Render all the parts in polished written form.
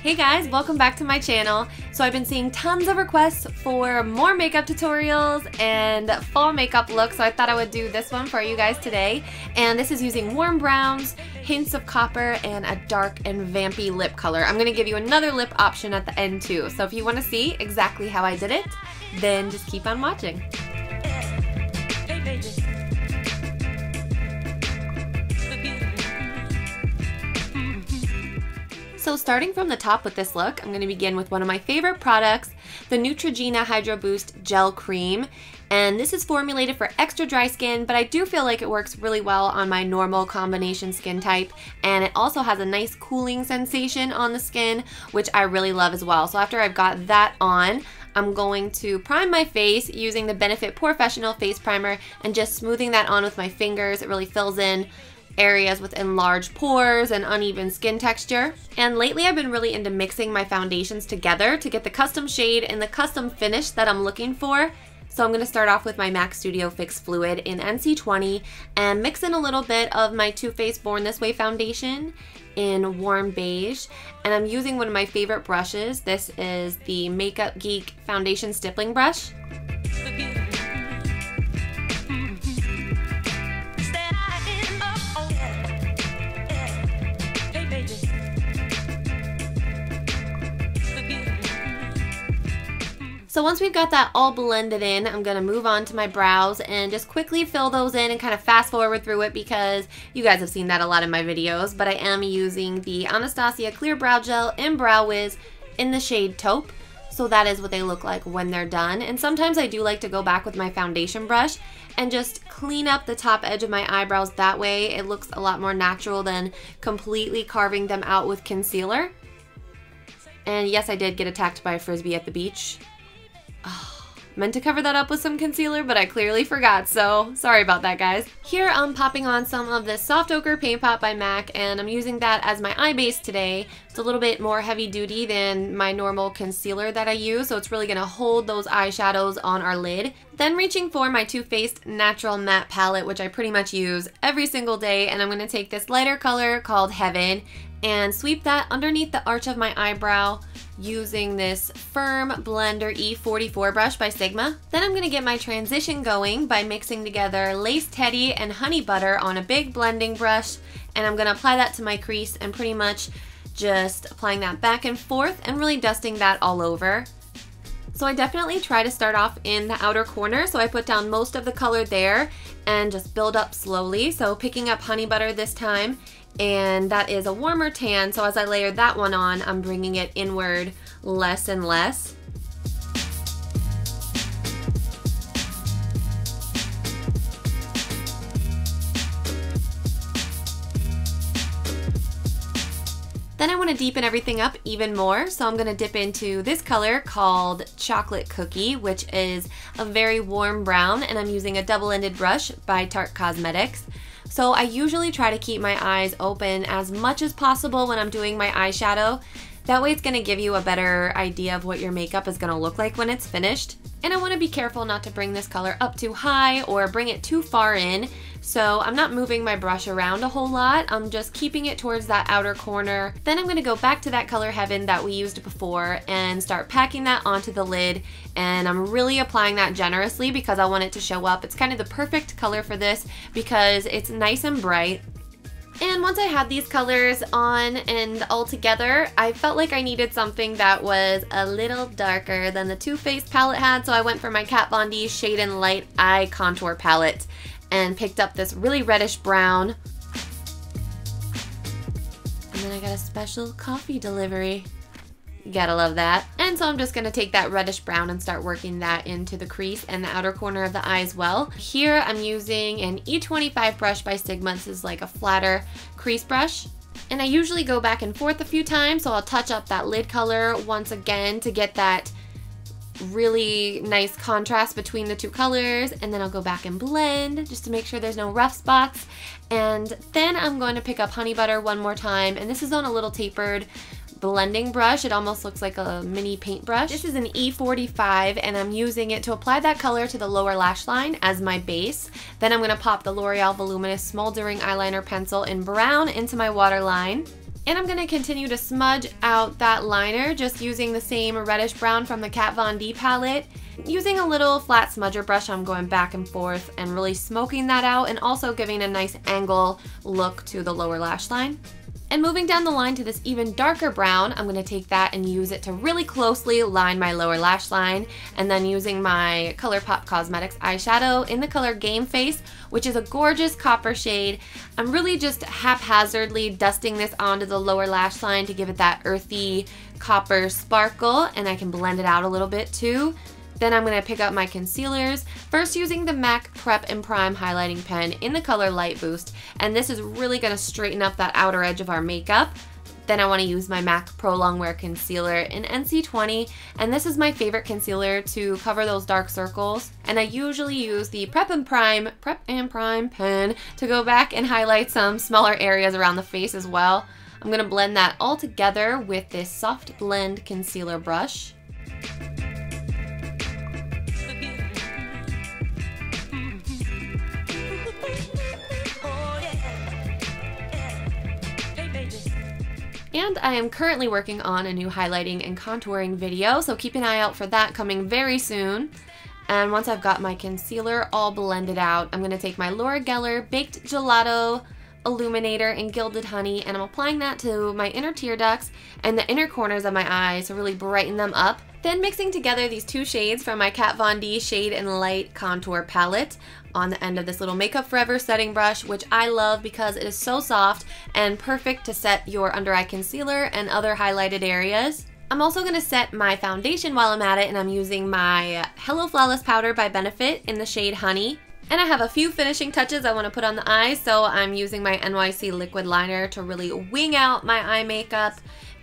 Hey guys, welcome back to my channel. So I've been seeing tons of requests for more makeup tutorials and fall makeup looks, so I thought I would do this one for you guys today. And this is using warm browns, hints of copper, and a dark and vampy lip color. I'm gonna give you another lip option at the end too. So if you wanna see exactly how I did it, then just keep on watching. So starting from the top with this look, I'm going to begin with one of my favorite products, the Neutrogena Hydro Boost Gel Cream. And this is formulated for extra dry skin, but I do feel like it works really well on my normal combination skin type. And it also has a nice cooling sensation on the skin, which I really love as well. So after I've got that on, I'm going to prime my face using the Benefit Porefessional Face Primer and just smoothing that on with my fingers. It really fills in areas with enlarged pores and uneven skin texture. And lately I've been really into mixing my foundations together to get the custom shade and the custom finish that I'm looking for. So I'm going to start off with my MAC Studio Fix Fluid in NC20 and mix in a little bit of my Too Faced Born This Way foundation in warm beige. And I'm using one of my favorite brushes. This is the Makeup Geek Foundation Stippling Brush. So once we've got that all blended in, I'm going to move on to my brows and just quickly fill those in and kind of fast forward through it because you guys have seen that a lot in my videos. But I am using the Anastasia Clear Brow Gel in Brow Wiz in the shade Taupe. So that is what they look like when they're done. And sometimes I do like to go back with my foundation brush and just clean up the top edge of my eyebrows that way. It looks a lot more natural than completely carving them out with concealer. And yes, I did get attacked by a frisbee at the beach. Oh, meant to cover that up with some concealer, but I clearly forgot, so sorry about that, guys. Here I'm popping on some of this Soft Ochre Paint Pot by MAC, and I'm using that as my eye base today. It's a little bit more heavy duty than my normal concealer that I use, so it's really going to hold those eyeshadows on our lid. Then reaching for my Too Faced Natural Matte Palette, which I pretty much use every single day, and I'm going to take this lighter color called Heaven and sweep that underneath the arch of my eyebrow using this Firm Blender E44 brush by Sigma. Then I'm going to get my transition going by mixing together Lace Teddy and Honey Butter on a big blending brush, and I'm going to apply that to my crease and pretty much just applying that back and forth and really dusting that all over. So I definitely try to start off in the outer corner, so I put down most of the color there and just build up slowly. So picking up Honey Butter this time, and that is a warmer tan, so as I layer that one on, I'm bringing it inward less and less. Then I want to deepen everything up even more, so I'm going to dip into this color called Chocolate Cookie, which is a very warm brown, and I'm using a double-ended brush by Tarte Cosmetics. So I usually try to keep my eyes open as much as possible when I'm doing my eyeshadow. That way it's going to give you a better idea of what your makeup is going to look like when it's finished. And I want to be careful not to bring this color up too high or bring it too far in. So I'm not moving my brush around a whole lot. I'm just keeping it towards that outer corner. Then I'm going to go back to that color Heaven that we used before and start packing that onto the lid. And I'm really applying that generously because I want it to show up. It's kind of the perfect color for this because it's nice and bright. And once I had these colors on and all together, I felt like I needed something that was a little darker than the Too Faced palette had, so I went for my Kat Von D Shade and Light Eye Contour palette and picked up this really reddish brown. And then I got a special coffee delivery. You gotta love that. And so I'm just gonna take that reddish brown and start working that into the crease and the outer corner of the eye as well. Here I'm using an E25 brush by Sigma. This is like a flatter crease brush. And I usually go back and forth a few times, so I'll touch up that lid color once again to get that really nice contrast between the two colors, and then I'll go back and blend just to make sure there's no rough spots. And then I'm going to pick up Honey Butter one more time, and this is on a little tapered blending brush. It almost looks like a mini paintbrush. This is an E45 and I'm using it to apply that color to the lower lash line as my base. Then I'm going to pop the Loreal Voluminous Smoldering eyeliner pencil in brown into my waterline. And I'm going to continue to smudge out that liner just using the same reddish brown from the Kat Von D palette. Using a little flat smudger brush, I'm going back and forth and really smoking that out and also giving a nice angle look to the lower lash line. And moving down the line to this even darker brown, I'm going to take that and use it to really closely line my lower lash line. And then using my ColourPop Cosmetics eyeshadow in the color Game Face, which is a gorgeous copper shade. I'm really just haphazardly dusting this onto the lower lash line to give it that earthy copper sparkle, and I can blend it out a little bit too. Then I'm going to pick up my concealers, first using the MAC Prep and Prime highlighting pen in the color Light Boost, and this is really going to straighten up that outer edge of our makeup. Then I want to use my MAC Pro Longwear concealer in NC20, and this is my favorite concealer to cover those dark circles. And I usually use the Prep and Prime pen to go back and highlight some smaller areas around the face as well. I'm going to blend that all together with this Soft Blend concealer brush. And I am currently working on a new highlighting and contouring video, so keep an eye out for that coming very soon. And once I've got my concealer all blended out, I'm going to take my L'Oreal Baked Gelato Illuminator in Gilded Honey, and I'm applying that to my inner tear ducts and the inner corners of my eyes to really brighten them up. Then mixing together these two shades from my Kat Von D Shade and Light Contour Palette on the end of this little Makeup Forever setting brush, which I love because it is so soft and perfect to set your under eye concealer and other highlighted areas. I'm also going to set my foundation while I'm at it, and I'm using my Hello Flawless Powder by Benefit in the shade Honey. And I have a few finishing touches I want to put on the eyes, so I'm using my NYC liquid liner to really wing out my eye makeup.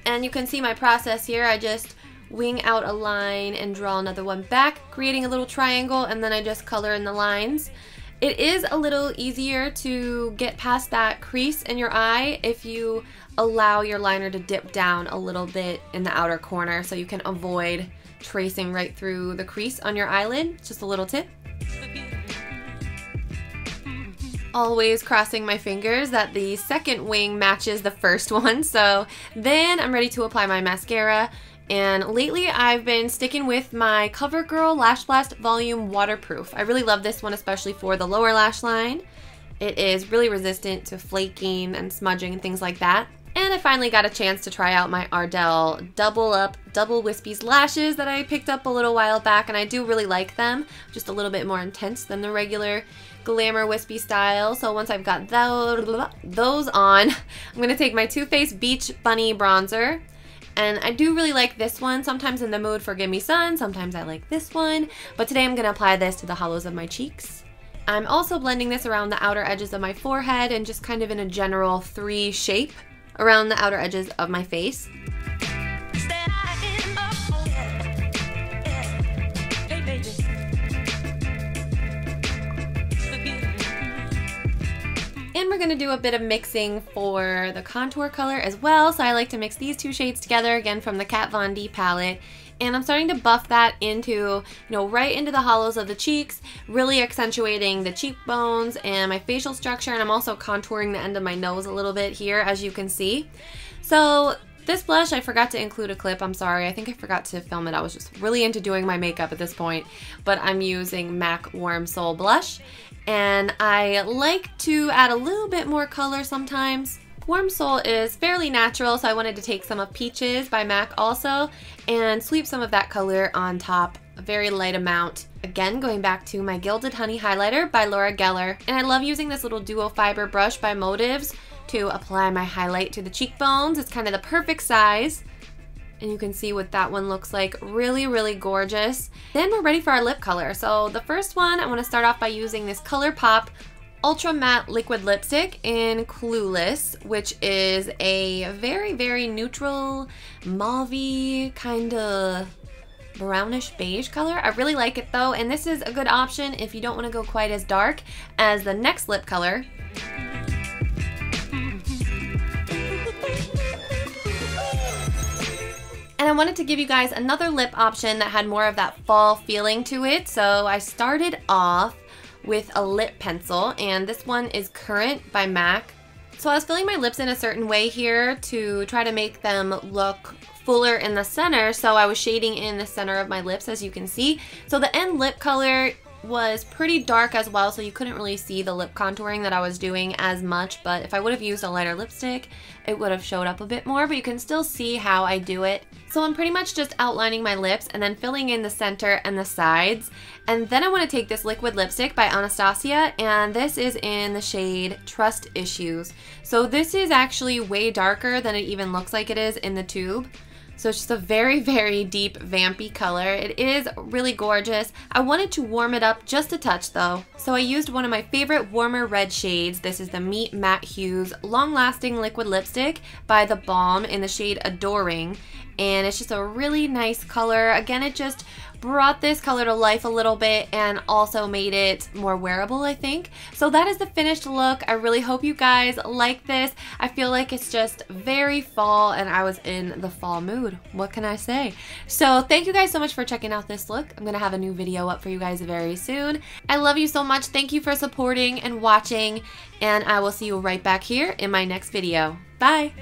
And you can see my process here. I just wing out a line and draw another one back, creating a little triangle, and then I just color in the lines. It is a little easier to get past that crease in your eye if you allow your liner to dip down a little bit in the outer corner, so you can avoid tracing right through the crease on your eyelid. Just a little tip. Always crossing my fingers that the second wing matches the first one. So then I'm ready to apply my mascara. And lately I've been sticking with my CoverGirl Lashblast Volume Waterproof. I really love this one, especially for the lower lash line. It is really resistant to flaking and smudging and things like that. And I finally got a chance to try out my Ardell Double Wispies lashes that I picked up a little while back, and I do really like them. Just a little bit more intense than the regular Glamour Wispy style. So once I've got those on, I'm going to take my Too Faced Beach Bunny Bronzer. And I do really like this one. Sometimes in the mood for Gimme Sun, sometimes I like this one. But today I'm going to apply this to the hollows of my cheeks. I'm also blending this around the outer edges of my forehead and just kind of in a general 3 shape around the outer edges of my face. And we're going to do a bit of mixing for the contour color as well. So I like to mix these two shades together, again from the Kat Von D palette. And I'm starting to buff that into, right into the hollows of the cheeks, really accentuating the cheekbones and my facial structure. And I'm also contouring the end of my nose a little bit here, as you can see. So this blush, I forgot to include a clip. I'm sorry. I think I forgot to film it. I was just really into doing my makeup at this point. But I'm using MAC Warm Soul Blush. And I like to add a little bit more color sometimes. Warm Soul is fairly natural, so I wanted to take some of Peaches by MAC also and sweep some of that color on top, a very light amount. Again, going back to my Gilded Honey highlighter by L'Oreal. And I love using this little duo fiber brush by Motives to apply my highlight to the cheekbones. It's kind of the perfect size. And you can see what that one looks like. Really, really gorgeous. Then we're ready for our lip color. So the first one, I want to start off by using this ColourPop Ultra Matte Liquid Lipstick in Clueless, which is a very, very neutral, mauve-y, kind of brownish beige color. I really like it though, and this is a good option if you don't want to go quite as dark as the next lip color. And I wanted to give you guys another lip option that had more of that fall feeling to it. So I started off with a lip pencil, and this one is Current by MAC. So I was filling my lips in a certain way here to try to make them look fuller in the center, so I was shading in the center of my lips, as you can see. So the end lip color was pretty dark as well, so you couldn't really see the lip contouring that I was doing as much, but if I would have used a lighter lipstick, it would have showed up a bit more, but you can still see how I do it. So I'm pretty much just outlining my lips and then filling in the center and the sides. And then I want to take this liquid lipstick by Anastasia, and this is in the shade Trust Issues. So this is actually way darker than it even looks like it is in the tube. So it's just a very, very deep vampy color. It is really gorgeous. I wanted to warm it up just a touch though. So I used one of my favorite warmer red shades. This is the Meet Matte Hues Long Lasting Liquid Lipstick by The Balm in the shade Adoring. And it's just a really nice color. Again, it just brought this color to life a little bit and also made it more wearable, I think. So that is the finished look. I really hope you guys like this. I feel like it's just very fall, and I was in the fall mood. What can I say? So thank you guys so much for checking out this look. I'm gonna have a new video up for you guys very soon. I love you so much. Thank you for supporting and watching, and I will see you right back here in my next video. Bye!